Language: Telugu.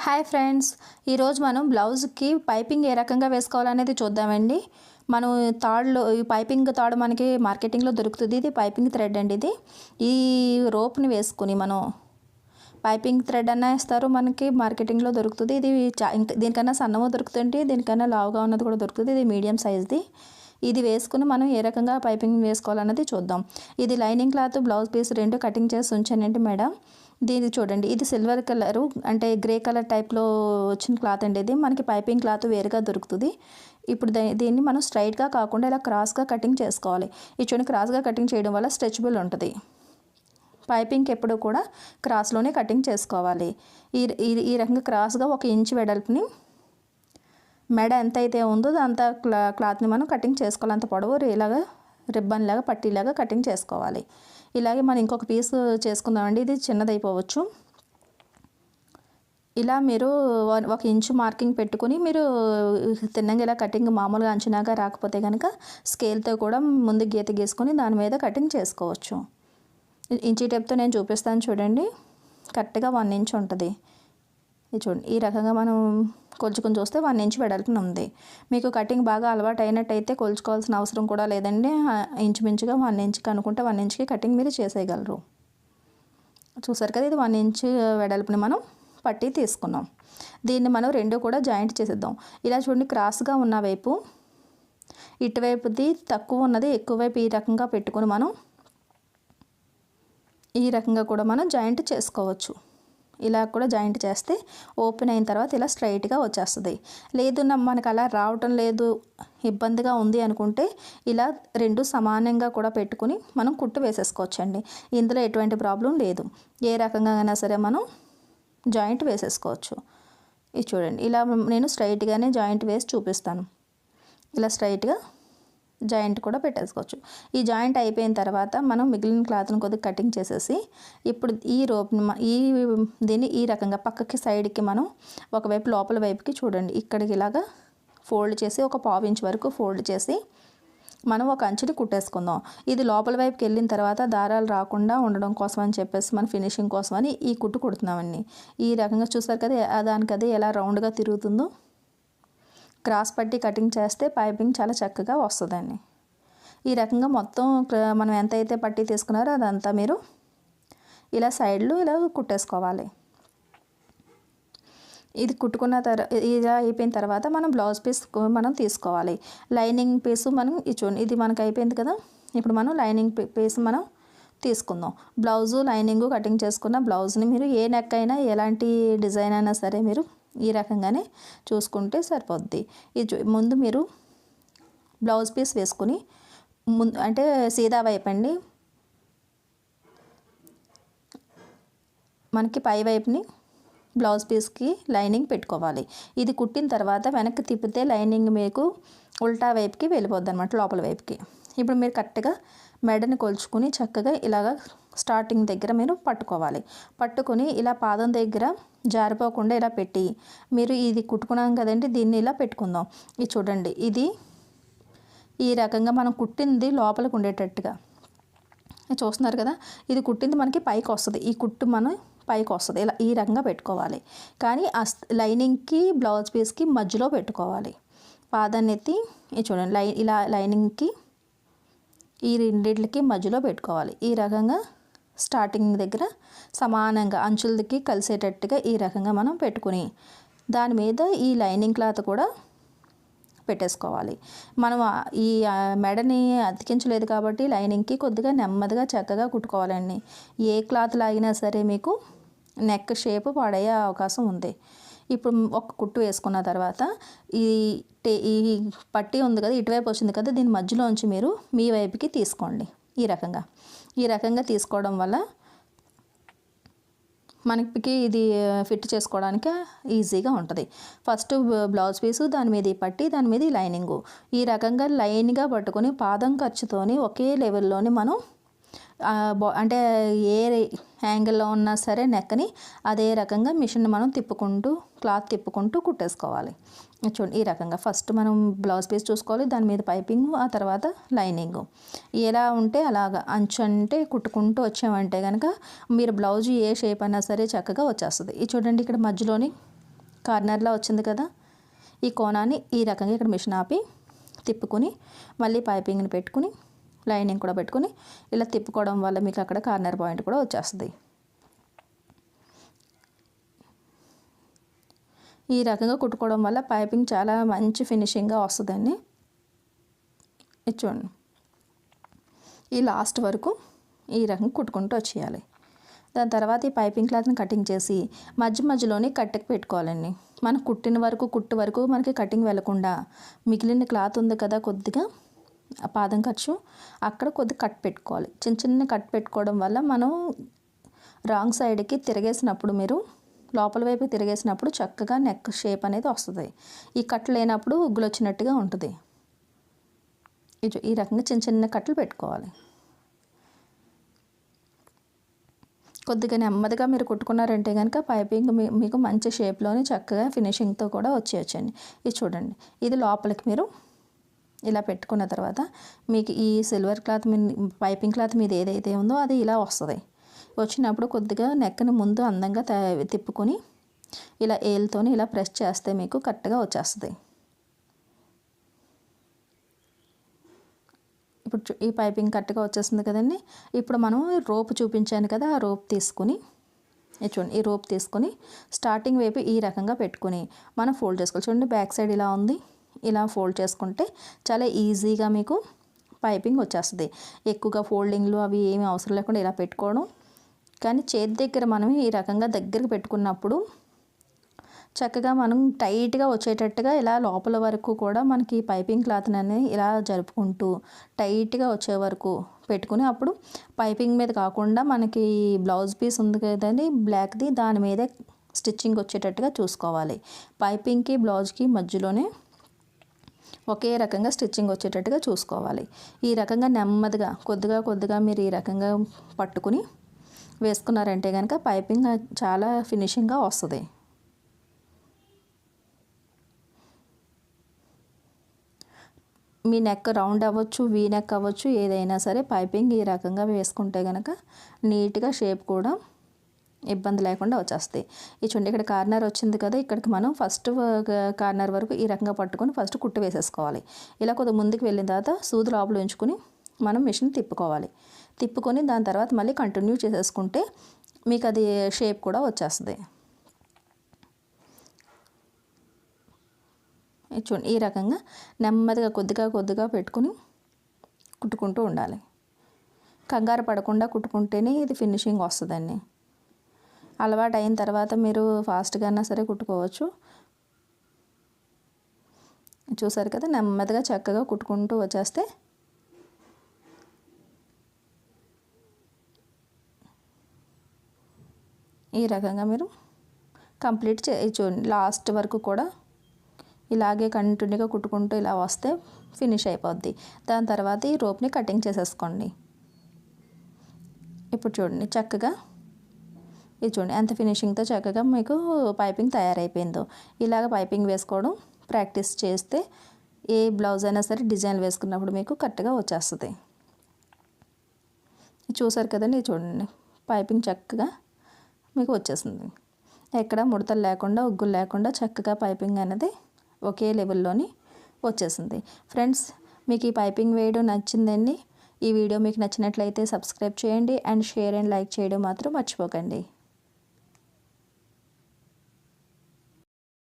హాయ్ ఫ్రెండ్స్, ఈరోజు మనం బ్లౌజ్కి పైపింగ్ ఏ రకంగా వేసుకోవాలనేది చూద్దామండి. మనం తాడులో ఈ పైపింగ్ తాడు మనకి మార్కెటింగ్లో దొరుకుతుంది. ఇది పైపింగ్ థ్రెడ్ అండి. ఈ రోప్ని వేసుకుని మనం పైపింగ్ థ్రెడ్ అన్నా ఇస్తారు, మనకి మార్కెటింగ్లో దొరుకుతుంది. ఇది దీనికన్నా సన్నము దొరుకుతుంది, దీనికన్నా లావుగా ఉన్నది కూడా దొరుకుతుంది. ఇది మీడియం సైజ్ది. ఇది వేసుకుని మనం ఏ రకంగా పైపింగ్ వేసుకోవాలన్నది చూద్దాం. ఇది లైనింగ్ క్లాత్, బ్లౌజ్ పీస్ రెండు కటింగ్ చేసి ఉంచానండి మేడం. దీన్ని చూడండి, ఇది సిల్వర్ కలరు అంటే గ్రే కలర్ టైప్లో వచ్చిన క్లాత్ అండి. ఇది మనకి పైపింగ్ క్లాత్ వేరుగా దొరుకుతుంది. ఇప్పుడు దీన్ని మనం స్ట్రైట్గా కాకుండా ఇలా క్రాస్గా కటింగ్ చేసుకోవాలి. ఈ చూడండి, క్రాస్గా కటింగ్ చేయడం వల్ల స్ట్రెచబుల్ ఉంటుంది. పైపింగ్కి ఎప్పుడు కూడా క్రాస్లోనే కటింగ్ చేసుకోవాలి. ఈ రకంగా క్రాస్గా 1 ఇంచ్ వెడల్పుని మెడ ఎంత అయితే ఉందో అంత క్లాత్ని మనం కటింగ్ చేసుకోవాలి. అంత పొడవు ఇలాగా రిబ్బన్ లాగా పట్టీలాగా కటింగ్ చేసుకోవాలి. ఇలాగే మనం ఇంకొక పీస్ చేసుకుందామండి. ఇది చిన్నదైపోవచ్చు. ఇలా మీరు 1 ఇంచు మార్కింగ్ పెట్టుకుని మీరు తిన్నంగా ఇలా కటింగ్ మామూలుగా అంచనాగా రాకపోతే కనుక స్కేల్తో కూడా ముందు గీత గీసుకొని దాని మీద కటింగ్ చేసుకోవచ్చు. ఇంచీ టేప్తో నేను చూపిస్తాను చూడండి. కరెక్ట్గా 1 ఇంచ్ ఉంటుంది. ఇది చూడండి, ఈ రకంగా మనం కొలుచుకొని చూస్తే 1 ఇంచ్ వెడల్పున ఉంది. మీకు కటింగ్ బాగా అలవాటు అయినట్టయితే కొలుచుకోవాల్సిన అవసరం కూడా లేదండి. ఇంచుమించుగా 1 ఇంచ్కి అనుకుంటే 1 ఇంచ్కి కటింగ్ మీరు చేసేయగలరు. చూసారు కదా, ఇది 1 ఇంచ్ వెడల్పుని మనం పట్టి తీసుకున్నాం. దీన్ని మనం రెండు కూడా జాయింట్ చేసేద్దాం. ఇలా చూడండి, క్రాస్గా ఉన్న వైపు ఇటువైపుది తక్కువ ఉన్నది ఎక్కువ వైపు ఈ రకంగా పెట్టుకుని మనం ఈ రకంగా కూడా మనం జాయింట్ చేసుకోవచ్చు. ఇలా కూడా జాయింట్ చేస్తే ఓపెన్ అయిన తర్వాత ఇలా స్ట్రైట్గా వచ్చేస్తుంది. లేదు మనకు అలా రావటం లేదు, ఇబ్బందిగా ఉంది అనుకుంటే ఇలా రెండు సమానంగా కూడా పెట్టుకుని మనం కుట్టు వేసేసుకోవచ్చండి. ఇందులో ఎటువంటి ప్రాబ్లం లేదు. ఏ రకంగా అయినా సరే మనం జాయింట్ వేసేసుకోవచ్చు. ఇది చూడండి, ఇలా నేను స్ట్రైట్గానే జాయింట్ వేసి చూపిస్తాను. ఇలా స్ట్రైట్గా జాయింట్ కూడా పెట్టేసుకోవచ్చు. ఈ జాయింట్ అయిపోయిన తర్వాత మనం మిగిలిన క్లాత్ని కొద్దిగా కటింగ్ చేసేసి ఇప్పుడు ఈ రోప్ని దీన్ని ఈ రకంగా పక్కకి సైడ్కి మనం ఒకవైపు లోపల వైపుకి చూడండి, ఇక్కడికి ఇలాగా ఫోల్డ్ చేసి ఒక 1/2 ఇంచ్ వరకు ఫోల్డ్ చేసి మనం ఒక అంచుని కుట్టేసుకుందాం. ఇది లోపల వైపుకి వెళ్ళిన తర్వాత దారాలు రాకుండా ఉండడం కోసం అని చెప్పేసి మన ఫినిషింగ్ కోసం అని ఈ కుట్టు కుడుతున్నామండి. ఈ రకంగా చూసారు కదా, దానికదే ఎలా రౌండ్గా తిరుగుతుందో. క్రాస్ పట్టి కటింగ్ చేస్తే పైపింగ్ చాలా చక్కగా వస్తుందండి. ఈ రకంగా మొత్తం మనం ఎంత అయితే పట్టి తీసుకున్నారో అదంతా మీరు ఇలా సైడ్లు ఇలా కుట్టేసుకోవాలి. ఇది కుట్టుకున్న ఇలా అయిపోయిన తర్వాత మనం బ్లౌజ్ పీస్ మనం తీసుకోవాలి. లైనింగ్ పీసు మనం చూడండి, ఇది మనకు అయిపోయింది కదా. ఇప్పుడు మనం లైనింగ్ పీస్ మనం తీసుకుందాం. బ్లౌజు లైనింగు కటింగ్ చేసుకున్న బ్లౌజ్ని మీరు ఏ నెక్ అయినా ఎలాంటి డిజైన్ అయినా సరే మీరు ఈ రకంగానే చూసుకుంటే సరిపోద్ది. ముందు మీరు బ్లౌజ్ పీస్ వేసుకుని అంటే సీదా వైపు అండి, మనకి పై వైపుని బ్లౌజ్ పీస్కి లైనింగ్ పెట్టుకోవాలి. ఇది కుట్టిన తర్వాత వెనక్కి తిప్పితే లైనింగ్ మీకు ఉల్టా వైపుకి వెళ్ళిపోద్ది అనమాట, లోపల వైపుకి. ఇప్పుడు మీరు కరెక్ట్గా మెడని కొలుచుకుని చక్కగా ఇలాగ స్టార్టింగ్ దగ్గర మీరు పట్టుకోవాలి. పట్టుకుని ఇలా పాదం దగ్గర జారిపోకుండా ఇలా పెట్టి మీరు ఇది కుట్టుకున్నాం కదండి, దీన్ని ఇలా పెట్టుకుందాం. ఇది చూడండి, ఇది ఈ రకంగా మనం కుట్టింది లోపలికి ఉండేటట్టుగా చూస్తున్నారు కదా. ఇది కుట్టింది మనకి పైకి వస్తుంది, ఈ కుట్టు మనం పైకి వస్తుంది. ఇలా ఈ రకంగా పెట్టుకోవాలి. కానీ లైనింగ్కి బ్లౌజ్ పీస్కి మధ్యలో పెట్టుకోవాలి. పాదాన్ని ఎత్తి ఇది చూడండి, ఇలా లైనింగ్కి ఈ రెండిట్లకి మధ్యలో పెట్టుకోవాలి. ఈ రకంగా స్టార్టింగ్ దగ్గర సమానంగా అంచులకి కలిసేటట్టుగా ఈ రకంగా మనం పెట్టుకుని దాని మీద ఈ లైనింగ్ క్లాత్ కూడా పెట్టేసుకోవాలి. మనం ఈ మెడని అతికించలేదు కాబట్టి లైనింగ్కి కొద్దిగా నెమ్మదిగా చక్కగా కుట్టుకోవాలండి. ఏ క్లాత్ లాగినా సరే మీకు నెక్ షేప్ పాడయ్యే అవకాశం ఉంది. ఇప్పుడు ఒక కుట్టు వేసుకున్న తర్వాత ఈ పట్టీ ఉంది కదా, ఇటువైపు వచ్చింది కదా, దీని మధ్యలోంచి మీరు మీ వైపుకి తీసుకోండి. ఈ రకంగా తీసుకోవడం వల్ల మనకి ఇది ఫిట్ చేసుకోవడానికి ఈజీగా ఉంటుంది. ఫస్ట్ బ్లౌజ్ పీసు, దాని మీద ఈ పట్టి, దాని మీద ఈ లైనింగు ఈ రకంగా లైన్గా పట్టుకొని పాదం ఖర్చుతోని ఒకే లెవెల్లోని మనం అంటే ఏ యాంగిల్లో ఉన్నా సరే నెక్ని అదే రకంగా మిషన్ మనం క్లాత్ తిప్పుకుంటూ కుట్టేసుకోవాలి. చూడండి, ఈ రకంగా ఫస్ట్ మనం బ్లౌజ్ పీస్ చూసుకోవాలి, దాని మీద పైపింగ్, ఆ తర్వాత లైనింగు. ఎలా ఉంటే అలాగా అంచు అంటే కుట్టుకుంటూ వచ్చామంటే కనుక మీరు బ్లౌజ్ ఏ షేప్ అయినా సరే చక్కగా వచ్చేస్తుంది. ఇది చూడండి, ఇక్కడ మధ్యలోని కార్నర్లో వచ్చింది కదా, ఈ కోణాన్ని ఈ రకంగా ఇక్కడ మిషన్ ఆపి తిప్పుకొని మళ్ళీ పైపింగ్ని పెట్టుకుని లైనింగ్ కూడా పెట్టుకుని ఇలా తిప్పుకోవడం వల్ల మీకు అక్కడ కార్నర్ పాయింట్ కూడా వచ్చేస్తుంది. ఈ రకంగా కుట్టుకోవడం వల్ల పైపింగ్ చాలా మంచి ఫినిషింగ్గా వస్తుందండి. ఇది చూడండి, ఈ లాస్ట్ వరకు ఈ రకంగా కుట్టుకుంటూ వచ్చేయాలి. దాని తర్వాత ఈ పైపింగ్ క్లాత్ని కటింగ్ చేసి మధ్యలోనే కట్టెకి పెట్టుకోవాలండి. మనం కుట్టు వరకు మనకి కటింగ్ వెళ్ళకుండా మిగిలిన క్లాత్ ఉంది కదా, కొద్దిగా పాదం ఖర్చు అక్కడ కొద్దిగా కట్ పెట్టుకోవాలి. చిన్న కట్ పెట్టుకోవడం వల్ల మనం రాంగ్ సైడ్కి తిరిగేసినప్పుడు, మీరు లోపల వైపు తిరిగేసినప్పుడు చక్కగా నెక్ షేప్ అనేది వస్తుంది. ఈ కట్ లేనప్పుడు ఉగ్గులు వచ్చినట్టుగా ఉంటుంది. ఈ రకంగా చిన్న కట్లు పెట్టుకోవాలి. కొద్దిగా నెమ్మదిగా మీరు కుట్టుకున్నారంటే కనుక పైపింగ్ మీకు మంచి షేప్లోని చక్కగా ఫినిషింగ్తో కూడా వచ్చేయచ్చండి. ఇది చూడండి, ఇది లోపలికి మీరు ఇలా పెట్టుకున్న తర్వాత మీకు ఈ సిల్వర్ క్లాత్ పైపింగ్ క్లాత్ మీద ఏదైతే ఉందో అది ఇలా వస్తుంది. వచ్చినప్పుడు కొద్దిగా నెక్ని ముందు అందంగా తిప్పుకొని ఇలా ఏలుతోని ఇలా ప్రెస్ చేస్తే మీకు కరెక్ట్గా వచ్చేస్తుంది. ఇప్పుడు ఈ పైపింగ్ కరెక్ట్గా వచ్చేస్తుంది కదండి. ఇప్పుడు మనం రోప్ చూపించాను కదా, ఆ రోప్ తీసుకుని చూడండి, ఈ రోప్ తీసుకుని స్టార్టింగ్ వైపు ఈ రకంగా పెట్టుకుని మనం ఫోల్డ్ చేసుకోవాలి. చూడండి, బ్యాక్ సైడ్ ఇలా ఉంది, ఇలా ఫోల్డ్ చేసుకుంటే చాలా ఈజీగా మీకు పైపింగ్ వచ్చేస్తుంది. ఎక్కువగా ఫోల్డింగ్లు అవి ఏమీ అవసరం లేకుండా ఇలా పెట్టుకోవడం. కానీ చేతి దగ్గర మనం ఈ రకంగా దగ్గరికి పెట్టుకున్నప్పుడు చక్కగా మనం టైట్గా వచ్చేటట్టుగా ఇలా లోపల వరకు కూడా మనకి పైపింగ్ క్లాత్ని ఇలా జరుపుకుంటూ టైట్గా వచ్చే వరకు పెట్టుకుని అప్పుడు పైపింగ్ మీద కాకుండా మనకి బ్లౌజ్ పీస్ ఉంది కదండి బ్లాక్ది, దాని మీదే స్టిచ్చింగ్ వచ్చేటట్టుగా చూసుకోవాలి. పైపింగ్కి బ్లౌజ్కి మధ్యలోనే ఒకే రకంగా స్టిచ్చింగ్ వచ్చేటట్టుగా చూసుకోవాలి. ఈ రకంగా నెమ్మదిగా కొద్దిగా మీరు ఈ రకంగా పట్టుకుని వేసుకున్నారంటే కనుక పైపింగ్ చాలా ఫినిషింగ్గా వస్తుంది. మీ నెక్ రౌండ్ అవ్వచ్చు, వీ నెక్ అవ్వచ్చు, ఏదైనా సరే పైపింగ్ ఈ రకంగా వేసుకుంటే కనుక నీట్గా షేప్ కూడా ఇబ్బంది లేకుండా వచ్చేస్తాయి. ఈ చూడండి, ఇక్కడ కార్నర్ వచ్చింది కదా, ఇక్కడికి మనం ఫస్ట్ కార్నర్ వరకు ఈ రకంగా పట్టుకొని ఫస్ట్ కుట్టు వేసేసుకోవాలి. ఇలా కొద్దిగా ముందుకు వెళ్ళిన తర్వాత సూది లోపల ఉంచుకొని మనం మిషన్ తిప్పుకొని దాని తర్వాత మళ్ళీ కంటిన్యూ చేసేసుకుంటే మీకు అది షేప్ కూడా వచ్చేస్తుంది. చూడండి, ఈ రకంగా నెమ్మదిగా కొద్దిగా పెట్టుకుని కుట్టుకుంటూ ఉండాలి. కంగారు పడకుండా కుట్టుకుంటేనే ఇది ఫినిషింగ్ వస్తుందండి. అలవాటు అయిన తర్వాత మీరు ఫాస్ట్గా అయినా సరే కుట్టుకోవచ్చు. చూసారు కదా, నెమ్మదిగా చక్కగా కుట్టుకుంటూ వచ్చేస్తే ఈ రకంగా మీరు కంప్లీట్ చూడండి. లాస్ట్ వరకు కూడా ఇలాగే కంటిన్యూగా కుట్టుకుంటూ ఇలా వస్తే ఫినిష్ అయిపోద్ది. దాని తర్వాత ఈ రోప్ని కటింగ్ చేసేసుకోండి. ఇప్పుడు చూడండి, చక్కగా ఇది చూడండి ఎంత ఫినిషింగ్తో చక్కగా మీకు పైపింగ్ తయారైపోయిందో. ఇలాగ పైపింగ్ వేసుకోవడం ప్రాక్టీస్ చేస్తే ఏ బ్లౌజ్ అయినా సరే డిజైన్ వేసుకున్నప్పుడు మీకు కరెక్ట్గా వచ్చేస్తుంది. చూసారు కదండి, చూడండి పైపింగ్ చక్కగా మీకు వచ్చేసింది. ఎక్కడ ముడతలు లేకుండా, ఉగ్గులు లేకుండా చక్కగా పైపింగ్ అనేది ఒకే లెవెల్లోని వచ్చేసింది. ఫ్రెండ్స్, మీకు ఈ పైపింగ్ వేయడం నచ్చిందండి. ఈ వీడియో మీకు నచ్చినట్లయితే సబ్స్క్రైబ్ చేయండి అండ్ షేర్ అండ్ లైక్ చేయడం మాత్రం మర్చిపోకండి.